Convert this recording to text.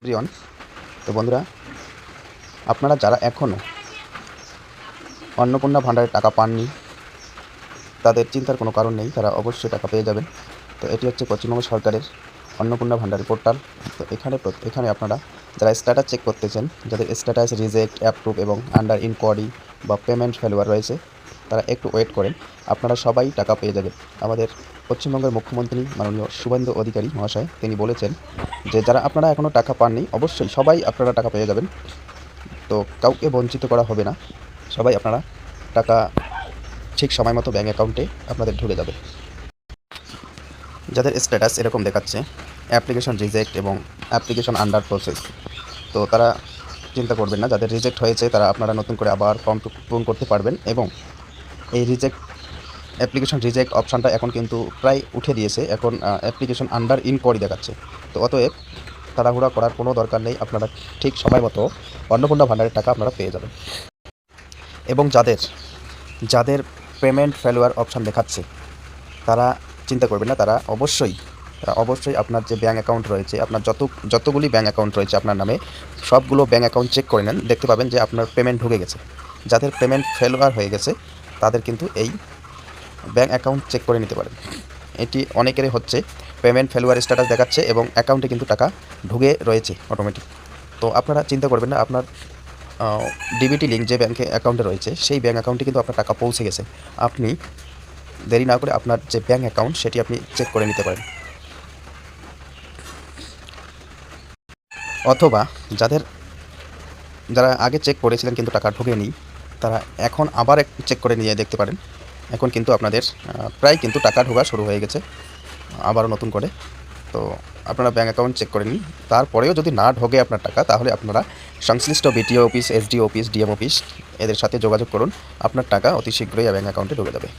প্রিয়ন। তো বন্ধুরা, আপনারা যারা এখনও অন্নপূর্ণা ভাণ্ডারের টাকা পাননি, তাদের চিন্তার কোনো কারণ নেই, তারা অবশ্যই টাকা পেয়ে যাবেন। তো এটি হচ্ছে পশ্চিমবঙ্গ সরকারের অন্নপূর্ণা ভাণ্ডারের পোর্টাল। তো এখানে আপনারা যারা স্ট্যাটাস চেক করতেছেন, যাদের স্ট্যাটাস রিজেক্ট, অ্যাপ্রুভ এবং আন্ডার ইনকোয়ারি বা পেমেন্ট ফেলুয়ার রয়েছে, তারা একটু ওয়েট করেন, আপনারা সবাই টাকা পেয়ে যাবেন। আমাদের পশ্চিমবঙ্গের মুখ্যমন্ত্রী মাননীয় শুভেন্দু অধিকারী মহাশয় তিনি বলেছেন যে যারা আপনারা এখনও টাকা পাননি, অবশ্যই সবাই আপনারা টাকা পেয়ে যাবেন। তো কাউকে বঞ্চিত করা হবে না, সবাই আপনারা টাকা ঠিক সময় মতো ব্যাঙ্ক অ্যাকাউন্টে আপনাদের ঢুকে যাবে। যাদের স্ট্যাটাস এরকম দেখাচ্ছে অ্যাপ্লিকেশন রিজেক্ট এবং অ্যাপ্লিকেশন আন্ডার প্রসেস, তো তারা চিন্তা করবেন না। যাদের রিজেক্ট হয়েছে তারা আপনারা নতুন করে আবার ফর্ম পূরণ করতে পারবেন। এবং এই অ্যাপ্লিকেশন রিজেক্ট অপশানটা এখন কিন্তু প্রায় উঠে দিয়েছে, এখন অ্যাপ্লিকেশন আন্ডার ইনকোয়ারি দেখাচ্ছে। তো অতএব তাড়াহুড়া করার কোনো দরকার নেই, আপনারা ঠিক সময় মতো অন্নপূর্ণা ভাণ্ডারের টাকা আপনারা পেয়ে যাবেন। এবং যাদের যাদের পেমেন্ট ফেলুয়ার অপশান দেখাচ্ছে তারা চিন্তা করবেন না, তারা অবশ্যই আপনার যে ব্যাঙ্ক অ্যাকাউন্ট রয়েছে, আপনার যতগুলি ব্যাঙ্ক অ্যাকাউন্ট রয়েছে আপনার নামে, সবগুলো ব্যাঙ্ক অ্যাকাউন্ট চেক করে নেন, দেখতে পাবেন যে আপনার পেমেন্ট ঢুকে গেছে। যাদের পেমেন্ট ফেলুয়ার হয়ে গেছে তাদের কিন্তু এই ব্যাঙ্ক অ্যাকাউন্ট চেক করে নিতে পারেন। এটি অনেকেরই হচ্ছে, পেমেন্ট ফেলুয়ার স্ট্যাটাস দেখাচ্ছে এবং অ্যাকাউন্টে কিন্তু টাকা ঢুকে রয়েছে অটোমেটিক। তো আপনারা চিন্তা করবেন না, আপনার ডিবিটি লিঙ্ক যে ব্যাঙ্কে অ্যাকাউন্টে রয়েছে সেই ব্যাঙ্ক অ্যাকাউন্টে কিন্তু আপনার টাকা পৌঁছে গেছে। আপনি দেরি না করে আপনার যে ব্যাঙ্ক অ্যাকাউন্ট সেটি আপনি চেক করে নিতে পারেন। অথবা যারা আগে চেক করেছিলেন কিন্তু টাকা ঢোকেনি, তারা এখন আবার একটু চেক করে নিয়ে দেখতে পারেন। এখন কিন্তু আপনাদের প্রায় কিন্তু টাকা ঢোকা শুরু হয়ে গেছে আবারও নতুন করে। তো আপনারা ব্যাঙ্ক অ্যাকাউন্ট চেক করে নিন। তারপরেও যদি না ঢোকে আপনার টাকা, তাহলে আপনারা সংশ্লিষ্ট BDO office, SDO office, DM office এদের সাথে যোগাযোগ করুন। আপনার টাকা অতি শীঘ্রই ব্যাঙ্ক অ্যাকাউন্টে ঢুকে যাবে।